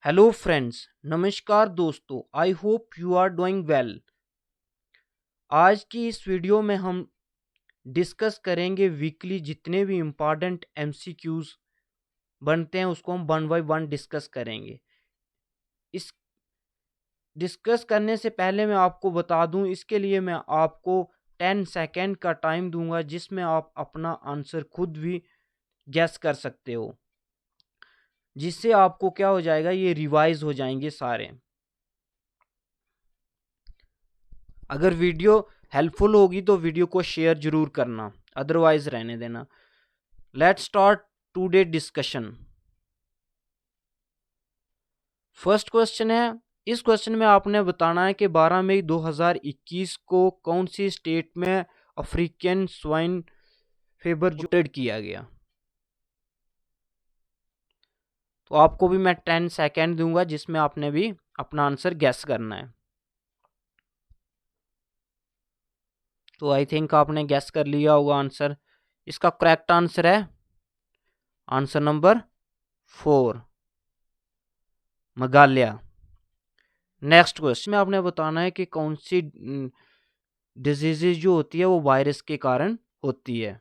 Hello friends, नमस्कार दोस्तों। I hope you are doing well. आज की इस वीडियो में हम डिस्कस करेंगे वीकली जितने भी इम्पॉर्टेंट एमसीक्यूज बनते हैं उसको हम वन बाय वन डिस्कस करेंगे। इस डिस्कस करने से पहले मैं आपको बता दूं, इसके लिए मैं आपको 10 सेकेंड का टाइम दूंगा जिसमें आप अपना आंसर खुद भी गैस कर सकते हो, जिससे आपको क्या हो जाएगा, ये रिवाइज हो जाएंगे सारे। अगर वीडियो हेल्पफुल होगी तो वीडियो को शेयर जरूर करना, अदरवाइज रहने देना। Let's start today discussion. First question है, इस क्वेश्चन में आपने बताना है कि 12 मई 2021 को कौन सी स्टेट में अफ्रीकन स्वाइन फीवर रिपोर्टेड किया गया। तो आपको भी मैं 10 सेकेंड दूंगा जिसमें आपने भी अपना आंसर गैस करना है। तो आई थिंक आपने गैस कर लिया होगा आंसर। इसका करेक्ट आंसर है answer number 4, Meghalaya. Next question में आपने बताना है कि कौन सी डिजीजेज जो होती है वो वायरस के कारण होती है।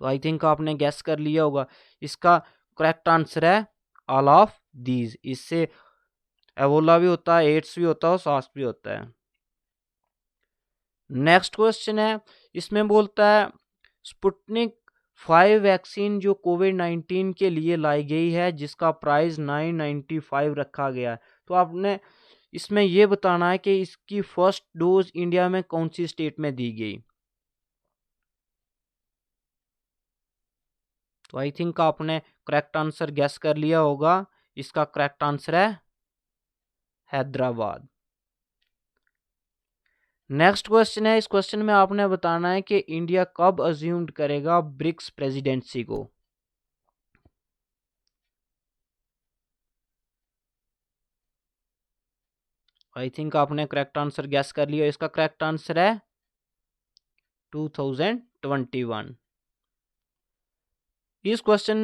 तो आई थिंक आपने गैस कर लिया होगा। इसका करेक्ट आंसर है ऑल ऑफ दीज। इससे एबोला भी होता है, एड्स भी होता है और सार्स भी होता है। नेक्स्ट क्वेश्चन है, इसमें बोलता है स्पुतनिक 5 वैक्सीन जो कोविड-19 के लिए लाई गई है जिसका प्राइस 995 रखा गया है। तो आपने इसमें यह बताना है कि इसकी फर्स्ट डोज इंडिया में कौन सी स्टेट में दी गई। तो आई थिंक आपने करेक्ट आंसर गैस कर लिया होगा। इसका करेक्ट आंसर है हैदराबाद। नेक्स्ट क्वेश्चन है, इस क्वेश्चन में आपने बताना है कि इंडिया कब अज्यूम्ड करेगा ब्रिक्स प्रेसिडेंसी को। आई थिंक आपने करेक्ट आंसर गैस कर लिया। इसका करेक्ट आंसर है 2021। इस क्वेश्चन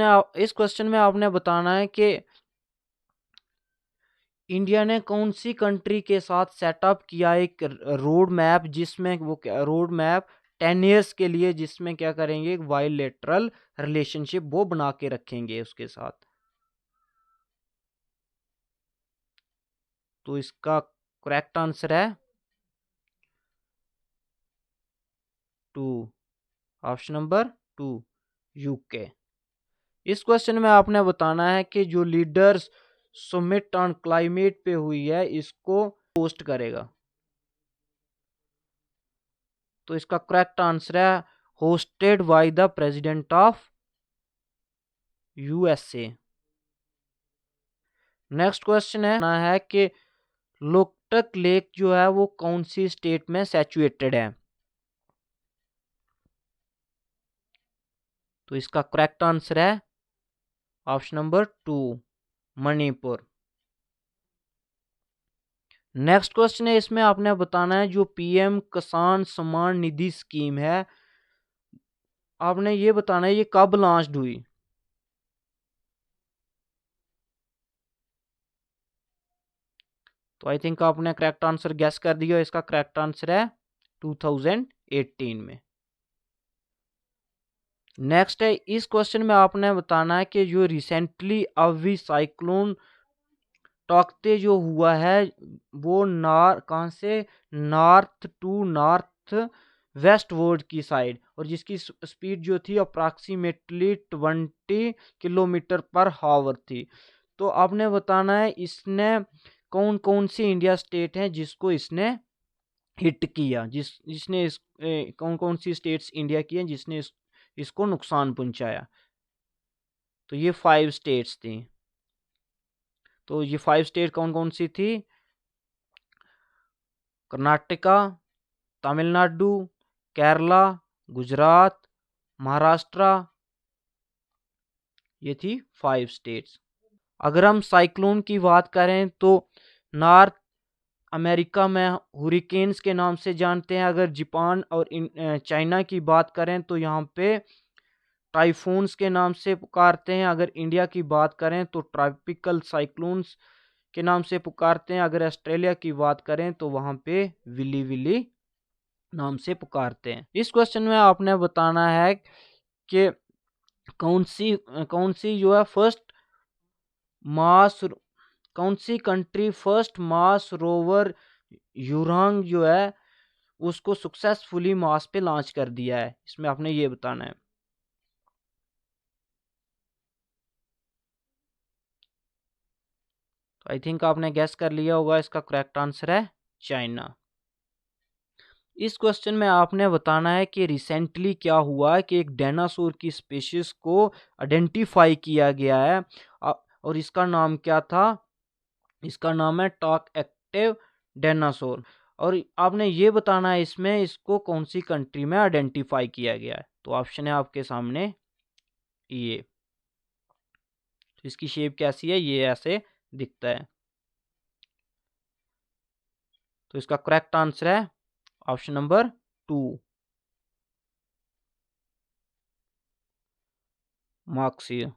में आपने बताना है कि इंडिया ने कौन सी कंट्री के साथ सेटअप किया एक रोड मैप, जिसमें वो रोड मैप 10 ईयर्स के लिए, जिसमें क्या करेंगे, एक बायलैटरल रिलेशनशिप वो बना के रखेंगे उसके साथ। तो इसका करेक्ट आंसर है 2, ऑप्शन नंबर 2, यूके। इस क्वेश्चन में आपने बताना है कि जो लीडर्स समिट ऑन क्लाइमेट पे हुई है इसको होस्ट करेगा। तो इसका करेक्ट आंसर है hosted by the president of USA. Next question है कि लोकटक लेक जो है वो कौन सी स्टेट में सैचुएटेड है। तो इसका करेक्ट आंसर है option number 2, Manipur. Next question है, इसमें आपने बताना है जो पीएम किसान सम्मान निधि स्कीम है, आपने ये बताना है ये कब लॉन्च हुई। तो आई थिंक आपने करेक्ट आंसर गैस कर दिया। इसका करेक्ट आंसर है 2018 में। नेक्स्ट है, इस क्वेश्चन में आपने बताना है कि जो रिसेंटली अभी साइक्लोन टॉकते जो हुआ है वो कहाँ से, north to north west ward की साइड, और जिसकी स्पीड जो थी अप्रॉक्सीमेटली 20 किलोमीटर पर हावर थी। तो आपने बताना है इसने कौन कौन सी इंडिया स्टेट हैं जिसको इसने हिट किया, जिसने कौन कौन सी स्टेट्स इंडिया की हैं जिसने इसको नुकसान पहुंचाया। तो ये 5 स्टेट्स थी। तो ये 5 स्टेट कौन कौन सी थी, कर्नाटका, तमिलनाडु, केरला, गुजरात, महाराष्ट्र, ये थी 5 स्टेट्स। अगर हम साइक्लोन की बात करें तो नॉर्थ अमेरिका में हुरिकेन्स के नाम से जानते हैं। अगर जापान और चाइना की बात करें तो यहाँ पे टाइफून्स के नाम से पुकारते हैं। अगर इंडिया की बात करें तो ट्रॉपिकल साइक्लोन्स के नाम से पुकारते हैं। अगर ऑस्ट्रेलिया की बात करें तो वहाँ पे विली विली नाम से पुकारते हैं। इस क्वेश्चन में आपने बताना है कि कौन सी जो है मास कौन सी कंट्री फर्स्ट मास रोवर यूरांग जो है उसको सक्सेसफुली मास पे लॉन्च कर दिया है। इसमें आपने ये बताना है। तो आई थिंक आपने गैस कर लिया होगा, इसका करेक्ट आंसर है चाइना। इस क्वेश्चन में आपने बताना है कि रिसेंटली क्या हुआ है कि एक डायनासोर की स्पीशीज को आइडेंटिफाई किया गया है और इसका नाम क्या था। इसका नाम है टॉक एक्टिव डायनासोर। और आपने ये बताना है इसमें इसको कौन सी कंट्री में आइडेंटिफाई किया गया है। तो ऑप्शन है आपके सामने ये। तो इसकी शेप कैसी है, ये ऐसे दिखता है। तो इसका करेक्ट आंसर है ऑप्शन नंबर 2 मार्क्सिया।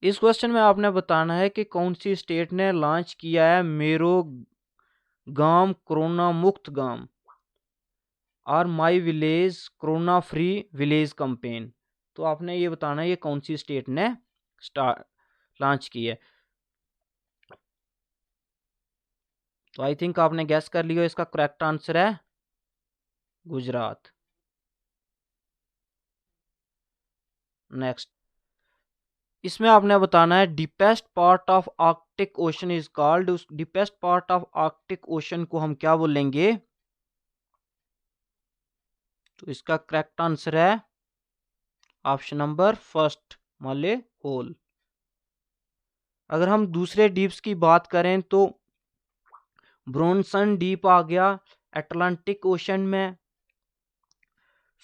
इस क्वेश्चन में आपने बताना है कि कौन सी स्टेट ने लॉन्च किया है मेरो गांव कोरोना मुक्त गांव और my village corona free village campaign. तो आपने ये बताना है ये कौन सी स्टेट ने लॉन्च की है। तो आई थिंक आपने गैस कर लिया, इसका करेक्ट आंसर है गुजरात। नेक्स्ट, इसमें आपने बताना है deepest part of Arctic Ocean is called. उस deepest part of Arctic Ocean को हम क्या बोलेंगे। तो इसका करेक्ट आंसर है option number first Molloy Hole. अगर हम दूसरे डीप्स की बात करें तो ब्रोनसन डीप आ गया अटलांटिक ओशन में,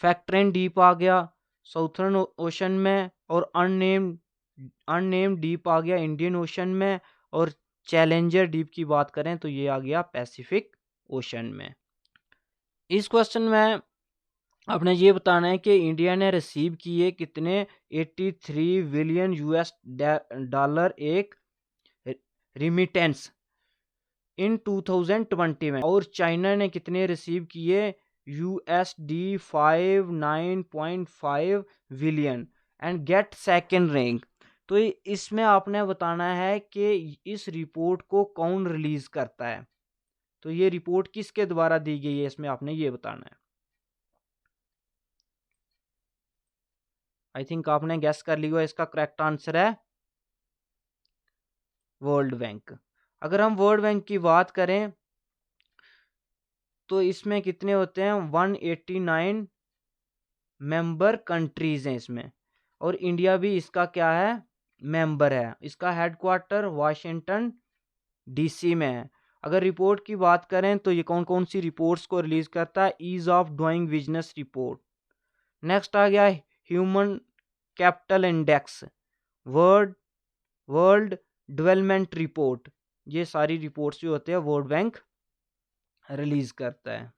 फैक्ट्रेन डीप आ गया साउथर्न ओशन में, और अननेम्ड डीप आ गया इंडियन ओशन में, और चैलेंजर डीप की बात करें तो ये आ गया पैसिफिक ओशन में। इस क्वेश्चन में आपने ये बताना है कि इंडिया ने रिसीव किए कितने 83 बिलियन यूएस डॉलर एक रिमिटेंस इन 2020 में, और चाइना ने कितने रिसीव किए USD 59.5 billion and get second rank. तो इसमें आपने बताना है कि इस रिपोर्ट को कौन रिलीज करता है। तो ये रिपोर्ट किसके द्वारा दी गई है, इसमें आपने ये बताना है। आई थिंक आपने गैस कर लिया, इसका करेक्ट आंसर है वर्ल्ड बैंक। अगर हम वर्ल्ड बैंक की बात करें तो इसमें कितने होते हैं 189 मेंबर कंट्रीज हैं इसमें, और इंडिया भी इसका क्या है मेंबर है। इसका हेडक्वार्टर वाशिंगटन DC में है। अगर रिपोर्ट की बात करें तो ये कौन कौन सी रिपोर्ट्स को रिलीज करता है। Ease of doing business report, next आ गया human capital index, world world development report. ये सारी रिपोर्ट्स जो होते हैं वर्ल्ड बैंक रिलीज करता है।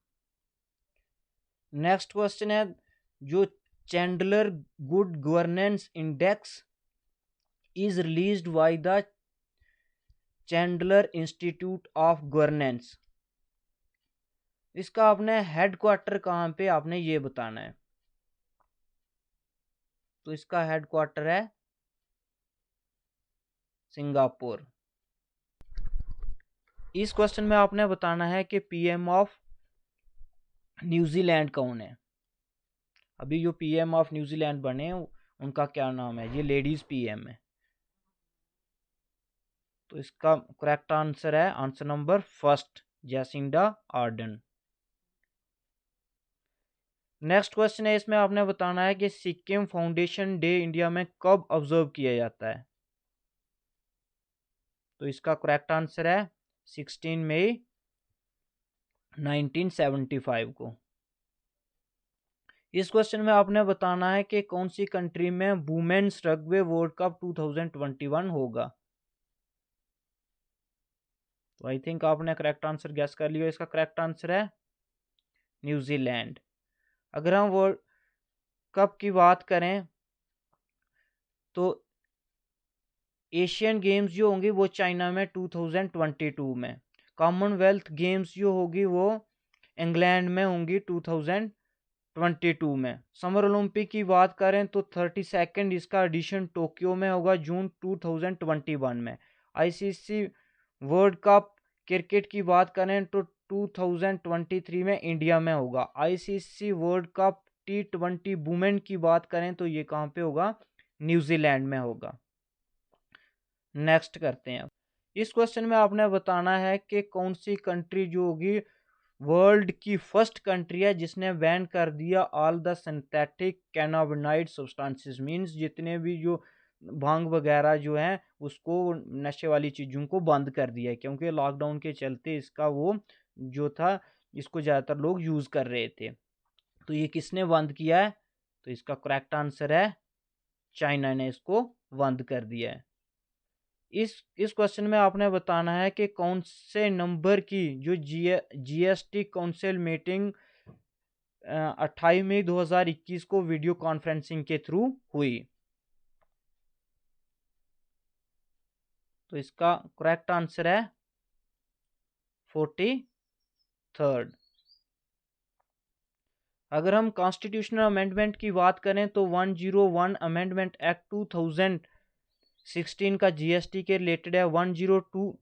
नेक्स्ट क्वेश्चन है जो Chandler good governance index is released by the Chandler institute of governance. इसका आपने हेडक्वार्टर कहाँ पे आपने ये बताना है। तो इसका हेडक्वार्टर है सिंगापुर। इस क्वेश्चन में आपने बताना है कि PM ऑफ न्यूजीलैंड कौन है। अभी जो PM ऑफ न्यूजीलैंड बने उनका क्या नाम है। ये लेडीज PM है। तो इसका करेक्ट आंसर है answer number first Jacinda Ardern. Next question है, इसमें आपने बताना है कि सिक्किम फाउंडेशन डे इंडिया में कब ऑब्जर्व किया जाता है। तो इसका करेक्ट आंसर है 16 मई 1975 को। इस क्वेश्चन में आपने बताना है कि कौन सी कंट्री में वुमेन्स रग्बी वर्ल्ड कप 2021 होगा। तो आई थिंक आपने करेक्ट आंसर गैस कर लिया, इसका करेक्ट आंसर है न्यूजीलैंड। अगर हम वर्ल्ड कप की बात करें तो एशियन गेम्स जो होंगे वो चाइना में 2022 में, कॉमनवेल्थ गेम्स जो होगी वो इंग्लैंड में होंगी 2022 में। समर ओलंपिक की बात करें तो 32nd इसका एडिशन टोक्यो में होगा जून 2021 में। आईसीसी वर्ल्ड कप क्रिकेट की बात करें तो 2023 में इंडिया में होगा। ICC world cup T20 women की बात करें तो ये कहाँ पे होगा, न्यूजीलैंड में होगा। नेक्स्ट करते हैं। इस क्वेश्चन में आपने बताना है कि कौन सी कंट्री जो होगी वर्ल्ड की फर्स्ट कंट्री है जिसने बैन कर दिया all the synthetic cannabinoid substances, means जितने भी जो भांग वगैरह जो है उसको, नशे वाली चीज़ों को बंद कर दिया है, क्योंकि लॉकडाउन के चलते इसका वो जो था इसको ज़्यादातर लोग यूज़ कर रहे थे। तो ये किसने बंद किया है, तो इसका करेक्ट आंसर है चाइना ने इसको बंद कर दिया है। इस क्वेश्चन में आपने बताना है कि कौन से नंबर की जो जीएसटी काउंसिल मीटिंग 28 मई 2021 को वीडियो कॉन्फ्रेंसिंग के थ्रू हुई। तो इसका करेक्ट आंसर है 43rd। अगर हम कॉन्स्टिट्यूशनल अमेंडमेंट की बात करें तो 101 अमेंडमेंट एक्ट 2016 का जीएसटी के रिलेटेड है। 102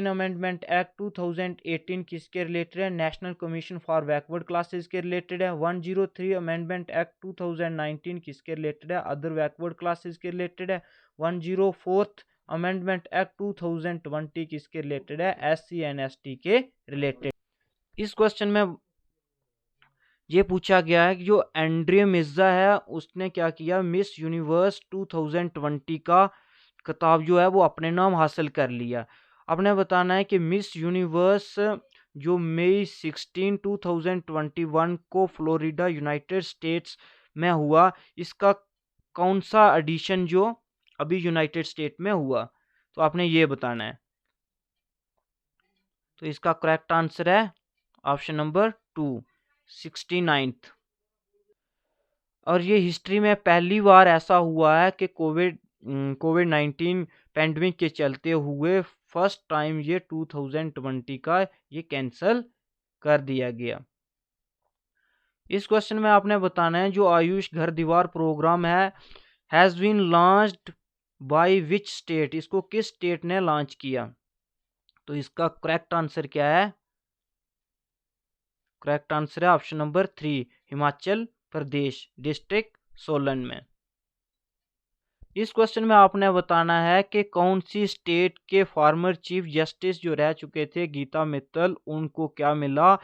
अमेंडमेंट एक्ट 2018 किसके रिलेटेड है, national commission for backward classes के रिलेटेड है। 103 अमेंडमेंट एक्ट 2019 किसके रिलेटेड है, अदर बैकवर्ड क्लासेस के रिलेटेड है। 104 अमेंडमेंट एक्ट 2020 किसके रिलेटेड है, एससी एंड एसटी के रिलेटेड। इस क्वेश्चन में ये पूछा गया है कि जो एंड्रिया मिर्जा है उसने क्या किया, मिस यूनिवर्स 2020 का खिताब जो है वो अपने नाम हासिल कर लिया। आपने बताना है कि मिस यूनिवर्स जो मई 16 2021 को फ्लोरिडा यूनाइटेड स्टेट्स में हुआ, इसका कौन सा एडिशन जो अभी यूनाइटेड स्टेट में हुआ, तो आपने ये बताना है। तो इसका करेक्ट आंसर है ऑप्शन नंबर 2, 69th। और ये हिस्ट्री में पहली बार ऐसा हुआ है कि कोविड-19 पैंडमिक के चलते हुए फर्स्ट टाइम ये 2020 का ये कैंसिल कर दिया गया। इस क्वेश्चन में आपने बताना है जो आयुष घर दीवार प्रोग्राम है has been launched by which state, इसको किस स्टेट ने लॉन्च किया, तो इसका करेक्ट आंसर क्या है, करेक्ट आंसर है option number 3, Himachal Pradesh, district Solan में। इस क्वेश्चन में आपने बताना है कि कौन सी स्टेट के फॉर्मर चीफ जस्टिस जो रह चुके थे गीता मित्तल, उनको क्या मिला,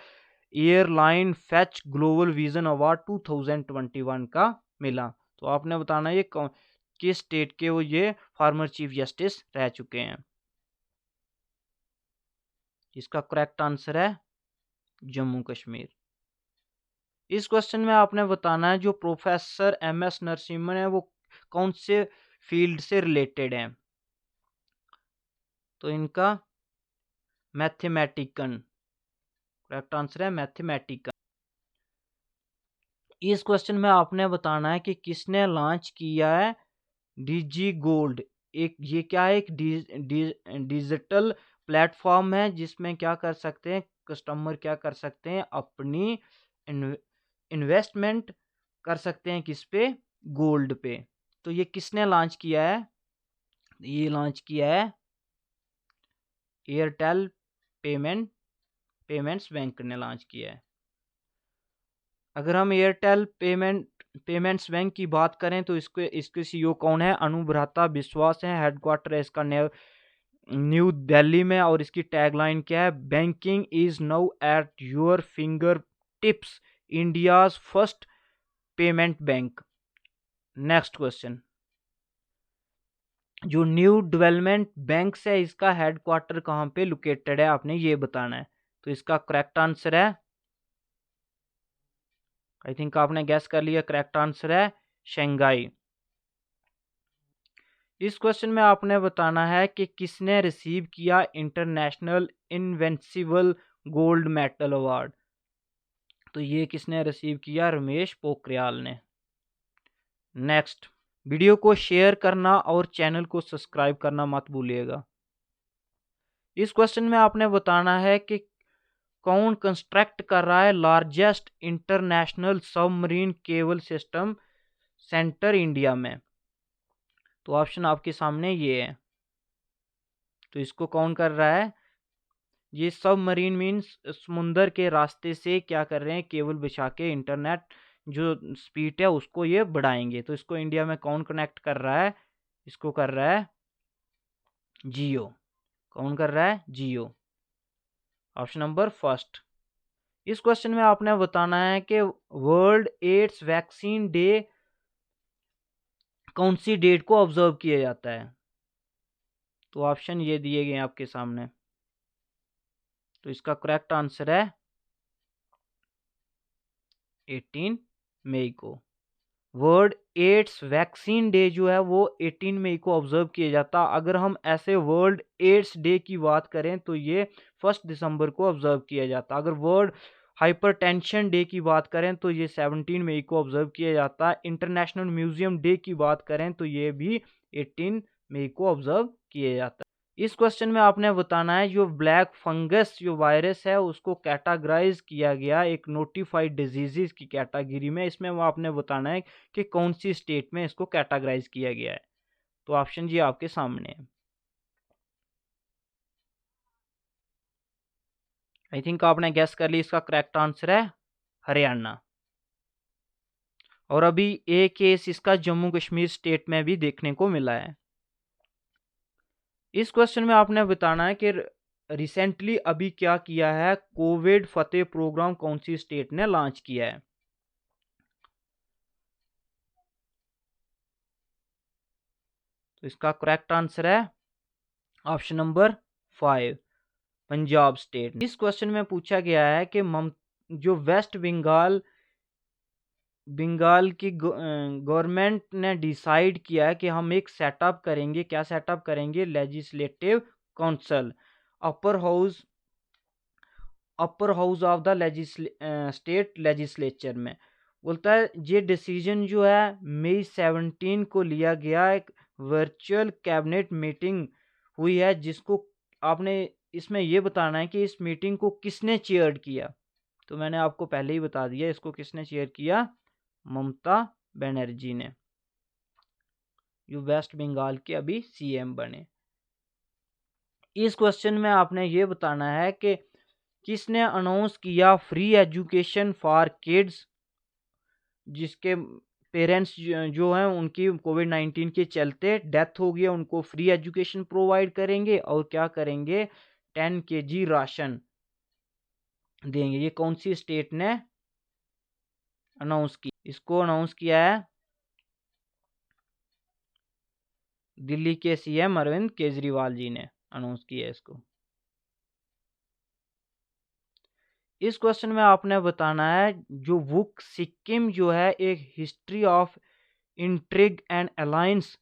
airline fetch global vision award 2021 का मिला। तो आपने बताना ये किस स्टेट के वो ये फॉर्मर चीफ जस्टिस रह चुके हैं। इसका करेक्ट आंसर है जम्मू कश्मीर। इस क्वेश्चन में आपने बताना है जो प्रोफेसर एमएस नरसिम्हन है वो कौन से फील्ड से रिलेटेड हैं, तो इनका मैथमेटिकन, करेक्ट आंसर है मैथमेटिकन। इस क्वेश्चन में आपने बताना है कि किसने लॉन्च किया है डीजी गोल्ड। एक ये क्या है, एक डिजिटल प्लेटफॉर्म है जिसमें क्या कर सकते हैं कस्टमर, क्या कर सकते हैं अपनी इन्वेस्टमेंट कर सकते हैं किस पे, गोल्ड पे। तो ये किसने लॉन्च किया है, ये लॉन्च किया है एयरटेल पेमेंट्स बैंक ने लॉन्च किया है। अगर हम एयरटेल पेमेंट्स बैंक की बात करें तो इसके सीईओ कौन है, अनुब्रता विश्वास है, हेडक्वार्टर है इसका न्यू दिल्ली में, और इसकी टैगलाइन क्या है, banking is now at your finger tips, India's first payment bank. Next question, जो न्यू डेवलपमेंट बैंक है इसका हेडक्वार्टर कहाँ पे लोकेटेड है, आपने ये बताना है। तो इसका करेक्ट आंसर है, आई थिंक आपने गैस कर लिया, करेक्ट आंसर है शंघाई। इस क्वेश्चन में आपने बताना है कि किसने रिसीव किया international invincible gold medal award. तो ये किसने रिसीव किया? रमेश पोखरियाल ने। नेक्स्ट, वीडियो को शेयर करना और चैनल को सब्सक्राइब करना मत भूलिएगा। इस क्वेश्चन में आपने बताना है कि कौन कंस्ट्रक्ट कर रहा है largest international submarine cable system centre India में। तो ऑप्शन आपके सामने ये है। तो इसको कौन कर रहा है? ये सबमरीन मीन्स समुंदर के रास्ते से क्या कर रहे हैं? केबल बिछा के इंटरनेट जो स्पीड है उसको ये बढ़ाएंगे। तो इसको इंडिया में कौन कनेक्ट कर रहा है? इसको कर रहा है जियो। कौन कर रहा है? जियो। Option number first. इस क्वेश्चन में आपने बताना है कि वर्ल्ड एड्स वैक्सीन डे कौन सी डेट को ऑब्जर्व किया जाता है? तो ऑप्शन ये दिए गए हैं आपके सामने। तो इसका करेक्ट आंसर है 18 मई को। वर्ल्ड एड्स वैक्सीन डे जो है वो 18 मई को ऑब्जर्व किया जाता। अगर हम ऐसे वर्ल्ड एड्स डे की बात करें तो ये 1 दिसंबर को ऑब्जर्व किया जाता। अगर वर्ल्ड हाइपरटेंशन डे की बात करें तो ये 17 मई को ऑब्जर्व किया जाता। इंटरनेशनल म्यूजियम डे की बात करें तो ये भी 18 मई को ऑब्जर्व किया जाता। इस क्वेश्चन में आपने बताना है जो ब्लैक फंगस जो वायरस है उसको कैटेगराइज किया गया एक नोटिफाइड डिजीजेस की कैटेगरी में। इसमें वो आपने बताना है कि कौन सी स्टेट में इसको कैटेगराइज किया गया है। तो ऑप्शन जी आपके सामने है। आई थिंक आपने गैस कर ली। इसका करेक्ट आंसर है हरियाणा। और अभी एक केस इसका जम्मू कश्मीर स्टेट में भी देखने को मिला है। इस क्वेश्चन में आपने बताना है कि रिसेंटली अभी क्या किया है? कोविड फतेह प्रोग्राम कौन सी स्टेट ने लॉन्च किया है? तो इसका करेक्ट आंसर है ऑप्शन नंबर 5, पंजाब स्टेट। इस क्वेश्चन में पूछा गया है कि जो वेस्ट बंगाल की गवर्नमेंट ने डिसाइड किया है कि हम एक सेटअप करेंगे। क्या सेटअप करेंगे? Legislative council, upper house of the state legislature में। बोलता है ये डिसीजन जो है मई 17 को लिया गया। एक वर्चुअल कैबिनेट मीटिंग हुई है जिसको आपने इसमें ये बताना है कि इस मीटिंग को किसने चेयर किया। तो मैंने आपको पहले ही बता दिया इसको किसने चेयर किया। ममता बनर्जी ने, जो वेस्ट बंगाल के अभी सीएम बने। इस क्वेश्चन में आपने ये बताना है कि किसने अनाउंस किया फ्री एजुकेशन फॉर किड्स, जिसके पेरेंट्स जो हैं उनकी कोविड-19 के चलते डेथ हो गई है, उनको फ्री एजुकेशन प्रोवाइड करेंगे और क्या करेंगे? 10 केजी राशन देंगे। ये कौन सी स्टेट ने अनाउंस की? इसको अनाउंस किया है दिल्ली के सीएम अरविंद केजरीवाल जी ने अनाउंस किया है इसको। इस क्वेश्चन में आपने बताना है जो बुक सिक्किम जो है एक history of intrigue and alliance,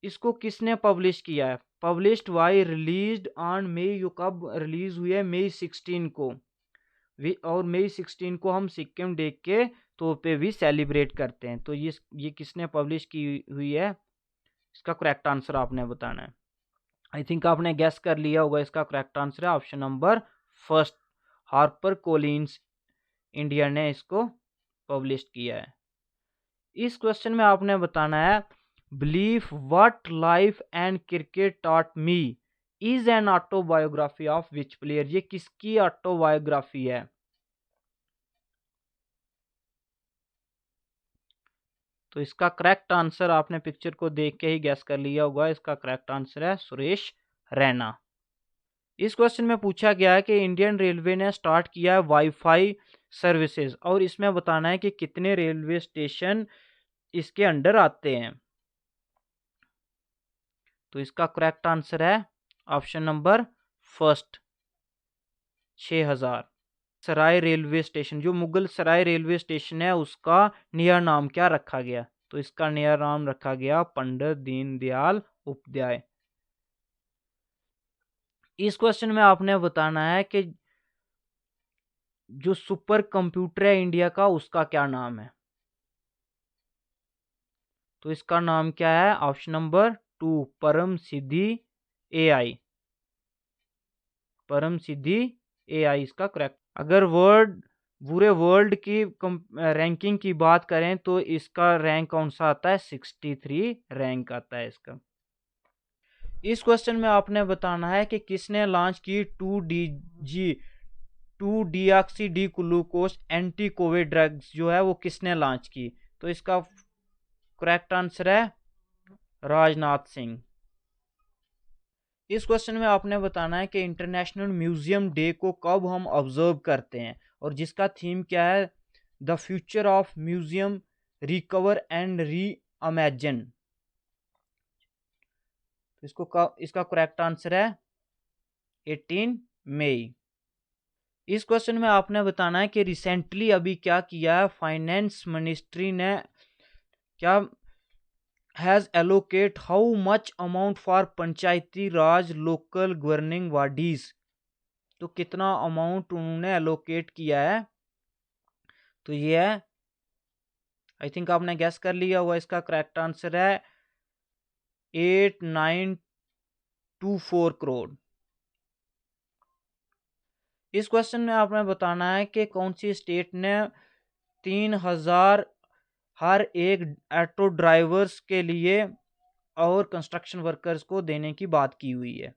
इसको किसने पब्लिश किया है? Published by released on May. जो कब रिलीज हुई है? मई 16 को। और मई 16 को हम सिक्किम डे के तौर पे भी सेलिब्रेट करते हैं। तो ये किसने पब्लिश की हुई है? इसका करेक्ट आंसर आपने बताना है। आई थिंक आपने गेस कर लिया होगा। इसका करेक्ट आंसर है option number first, Harper Collins India ने इसको पब्लिश किया है। इस क्वेश्चन में आपने बताना है belief what life and cricket taught me is an autobiography of which player. ये किसकी ऑटोबायोग्राफी है? तो इसका करेक्ट आंसर आपने पिक्चर को देख के ही गैस कर लिया होगा। इसका करेक्ट आंसर है सुरेश रैना। इस क्वेश्चन में पूछा गया है कि इंडियन रेलवे ने स्टार्ट किया है वाईफाई सर्विसेज और इसमें बताना है कि कितने रेलवे स्टेशन इसके अंडर आते हैं। तो इसका करेक्ट आंसर है ऑप्शन नंबर फर्स्ट, 6000। सराय रेलवे स्टेशन, जो मुगल सराय रेलवे स्टेशन है उसका नया नाम क्या रखा गया? तो इसका नया नाम रखा गया पंडित दीनदयाल उपाध्याय। इस क्वेश्चन में आपने बताना है कि जो सुपर कंप्यूटर है इंडिया का, उसका क्या नाम है? तो इसका नाम क्या है? ऑप्शन नंबर 2, परम सिद्धि एआई। परम सिद्धि एआई इसका करेक्ट। अगर पूरे वर्ल्ड की रैंकिंग की बात करें तो इसका रैंक कौन सा आता है? 63 रैंक आता है इसका। इस क्वेश्चन में आपने बताना है कि किसने लॉन्च की 2 D glucose anti Covid drugs जो है वो किसने लॉन्च की? तो इसका करेक्ट आंसर है राजनाथ सिंह। इस क्वेश्चन में आपने बताना है कि इंटरनेशनल म्यूजियम डे को कब हम ऑब्जर्व करते हैं, और जिसका थीम क्या है? The future of museum, recover and re imagine. इसका करेक्ट आंसर है 18 मई। इस क्वेश्चन में आपने बताना है कि रिसेंटली अभी क्या किया है फाइनेंस मिनिस्ट्री ने, क्या has allocate how much amount for Panchayati Raj local governing bodies. तो कितना अमाउंट उन्होंने एलोकेट किया है? तो ये है, आई थिंक आपने गैस कर लिया हुआ, इसका करेक्ट आंसर है 8924 करोड़। इस क्वेश्चन में आपने बताना है कि कौन सी स्टेट ने 3000 हर एक ऑटो ड्राइवर्स के लिए और कंस्ट्रक्शन वर्कर्स को देने की बात की हुई है।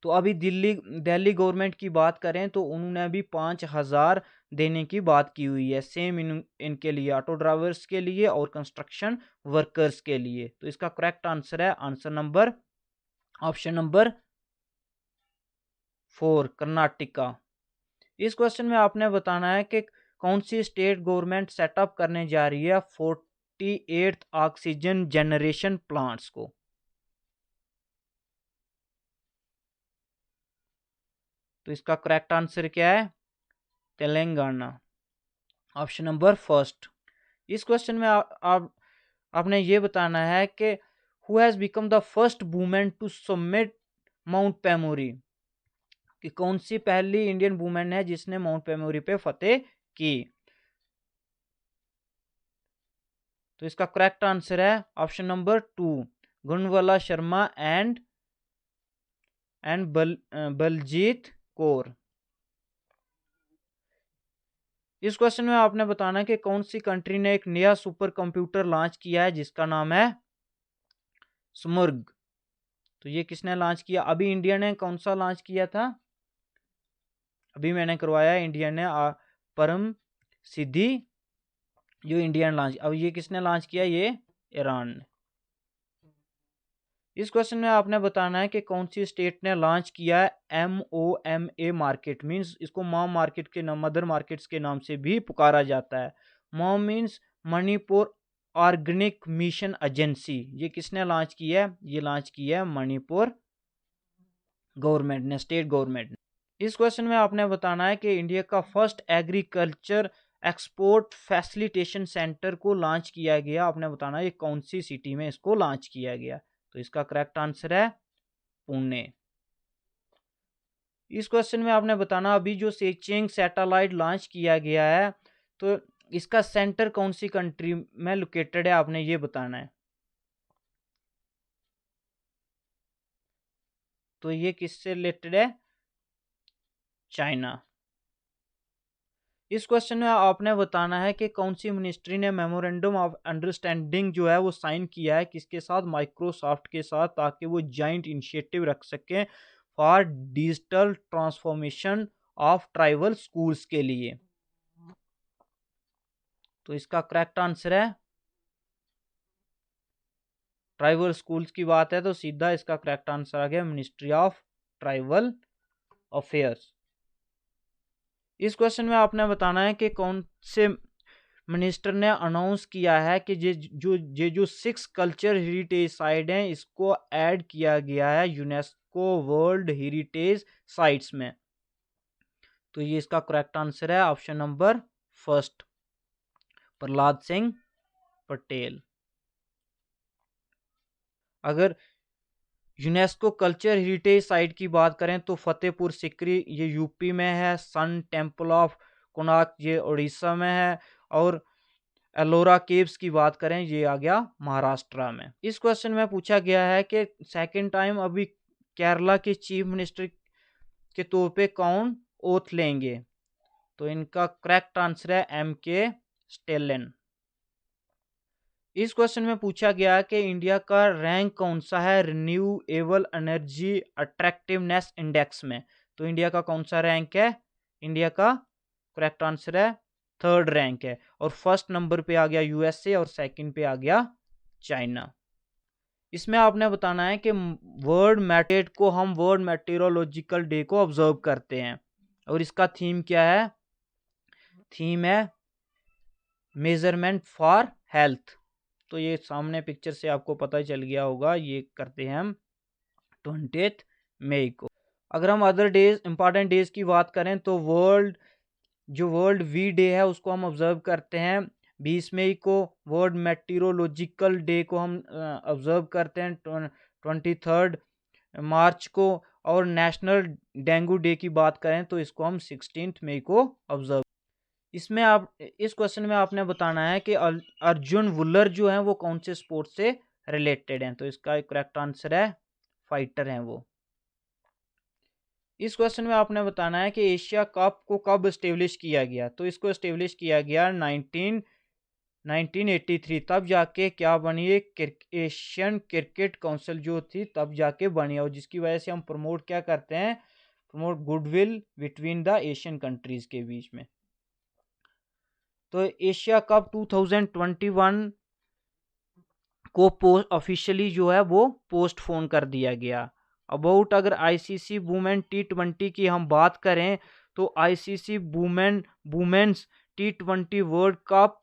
तो अभी दिल्ली गवर्नमेंट की बात करें तो उन्होंने अभी 5000 देने की बात की हुई है, सेम इनके लिए, ऑटो ड्राइवर्स के लिए और कंस्ट्रक्शन वर्कर्स के लिए। तो इसका करेक्ट आंसर है ऑप्शन नंबर 4, कर्नाटका। इस क्वेश्चन में आपने बताना है कि कौन सी स्टेट गवर्नमेंट सेटअप करने जा रही है 48th ऑक्सीजन जनरेशन प्लांट्स को? तो इसका करेक्ट आंसर क्या है? Telangana, option number first. इस क्वेश्चन में आपने ये बताना है कि who has become the first women to submit Mount Pumori, कि कौन सी पहली इंडियन वुमेन है जिसने माउंट पेमोरी पे फतेह की? तो इसका करेक्ट आंसर है option number 2, Gunbala Sharma and Baljeet Kaur. इस क्वेश्चन में आपने बताना है कि कौन सी कंट्री ने एक नया सुपर कंप्यूटर लॉन्च किया है जिसका नाम है स्मर्ग। तो ये किसने लॉन्च किया? अभी इंडिया ने कौन सा लॉन्च किया था? अभी मैंने करवाया इंडिया ने परम सिद्धि जो इंडियन लॉन्च। अब ये किसने लॉन्च किया? ये ईरान ने। इस क्वेश्चन में आपने बताना है कि कौन सी स्टेट ने लॉन्च किया है MOMA मार्केट, मींस इसको मॉम मार्केट के नाम, मदर मार्केट्स के नाम से भी पुकारा जाता है। Mom means Manipur organic mission agency. ये किसने लॉन्च किया है? ये लॉन्च किया है मणिपुर गवर्नमेंट ने, स्टेट गवर्नमेंट ने। इस क्वेश्चन में आपने बताना है कि इंडिया का first agriculture export facilitation centre को लॉन्च किया गया। आपने बताना है ये कौन सी सिटी में इसको लॉन्च किया गया? तो इसका करेक्ट आंसर है पुणे। इस क्वेश्चन में आपने बताना अभी जो सेचिंग सैटेलाइट लॉन्च किया गया है तो इसका सेंटर कौन सी कंट्री में लोकेटेड है, आपने ये बताना है। तो ये किससे रिलेटेड है? चाइना। इस क्वेश्चन में आपने बताना है कि कौन सी मिनिस्ट्री ने मेमोरेंडम ऑफ अंडरस्टैंडिंग जो है वो साइन किया है, किसके साथ? माइक्रोसॉफ्ट के साथ, ताकि वो जॉइंट इनिशिएटिव रख सकें for digital transformation of tribal schools के लिए। तो इसका करेक्ट आंसर है, ट्राइबल स्कूल्स की बात है तो सीधा इसका करेक्ट आंसर आ गया मिनिस्ट्री ऑफ ट्राइबल अफेयर्स। इस क्वेश्चन में आपने बताना है कि कौन से मिनिस्टर ने अनाउंस किया है कि जो 6 कल्चर हेरिटेज साइट हैं इसको ऐड किया गया है यूनेस्को वर्ल्ड हेरिटेज साइट्स में। तो ये इसका करेक्ट आंसर है option number first, Prahlad Singh Patel. अगर यूनेस्को कल्चर हेरिटेज साइट की बात करें तो फतेहपुर सिकरी ये यूपी में है, सन टेम्पल ऑफ कोणार्क ये उड़ीसा में है, और एलोरा केव्स की बात करें ये आ गया महाराष्ट्र में। इस क्वेश्चन में पूछा गया है कि सेकंड टाइम अभी केरला के चीफ मिनिस्टर के तौर पे कौन ओथ लेंगे, तो इनका करेक्ट आंसर है MK स्टेलिन। इस क्वेश्चन में पूछा गया कि इंडिया का रैंक कौन सा है रिन्यूएबल एनर्जी अट्रैक्टिवनेस इंडेक्स में, तो इंडिया का कौन सा रैंक है, इंडिया का करेक्ट आंसर है थर्ड रैंक है, और फर्स्ट नंबर पे आ गया USA और सेकंड पे आ गया चाइना। इसमें आपने बताना है कि वर्ल्ड मैटेट को हम वर्ल्ड मेटेरोलॉजिकल डे को ऑब्जर्व करते हैं, और इसका थीम क्या है, थीम है मेजरमेंट फॉर हेल्थ। तो ये सामने पिक्चर से आपको पता चल गया होगा, ये करते हैं हम 20 मई को। अगर हम अदर डेज इंपॉर्टेंट डेज की बात करें तो वर्ल्ड वी डे है उसको हम ऑब्जर्व करते हैं 20 मई को, वर्ल्ड मेटीरोलॉजिकल डे को हम ऑब्जर्व करते हैं 23 मार्च को, और नेशनल डेंगू डे की बात करें तो इसको हम 16 मई को ऑब्जर्व। इसमें आप इस क्वेश्चन में आपने बताना है कि अर्जुन वुलर जो है वो कौन से स्पोर्ट से रिलेटेड हैं, तो इसका करेक्ट आंसर है फाइटर हैं वो। इस क्वेश्चन में आपने बताना है कि एशिया कप को कब एस्टेब्लिश किया गया, तो इसको एस्टेब्लिश किया गया 1983, तब जाके क्या बनी है एशियन क्रिकेट काउंसिल जो थी तब जाके बनी, और जिसकी वजह से हम प्रमोट क्या करते हैं, promote goodwill between the Asian countries के बीच में। तो एशिया कप 2021 को ऑफिशियली जो है वो पोस्टपोन कर दिया गया। अबाउट अगर ICC वुमेन T20 की हम बात करें तो ICC women's T20 world cup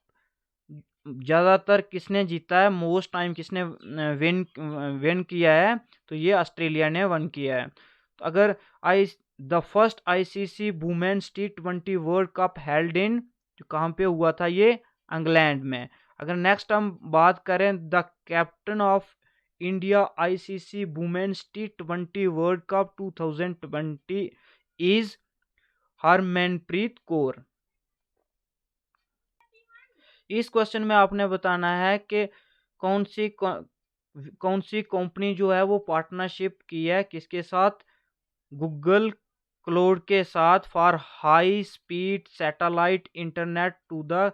ज़्यादातर किसने जीता है, मोस्ट टाइम किसने विन किया है, तो ये ऑस्ट्रेलिया ने वन किया है। तो अगर the first ICC women's T20 world cup held in, जो कहाँ पे हुआ था, ये इंग्लैंड में। अगर नेक्स्ट हम बात करें the captain of India ICC women's T20 world cup 2020 is Harmanpreet Kaur. इस क्वेश्चन में आपने बताना है कि कौन सी कंपनी जो है वो पार्टनरशिप की है किसके साथ, गूगल क्लाउड के साथ, for high speed satellite internet to the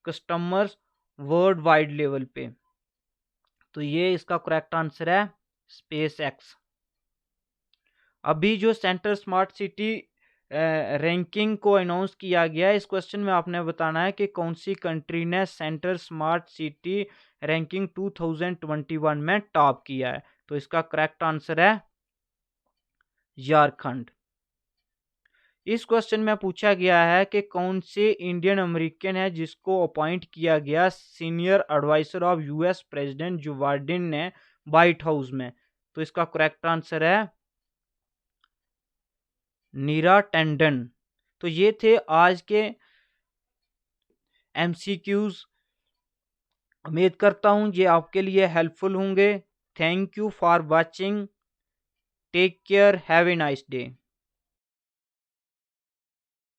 customers world wide level पे, तो ये इसका करेक्ट आंसर है SpaceX। अभी जो सेंटर स्मार्ट सिटी रैंकिंग को अनाउंस किया गया है, इस क्वेश्चन में आपने बताना है कि कौन सी कंट्री ने सेंटर स्मार्ट सिटी रैंकिंग 2021 में टॉप किया है, तो इसका करेक्ट आंसर है झारखंड। इस क्वेश्चन में पूछा गया है कि कौन से इंडियन अमेरिकन है जिसको अपॉइंट किया गया senior advisor of US president Joe Biden ने व्हाइट हाउस में, तो इसका करेक्ट आंसर है नीरा टंडन। तो ये थे आज के MCQs, उम्मीद करता हूँ ये आपके लिए हेल्पफुल होंगे। Thank you for watching, take care, have a nice day.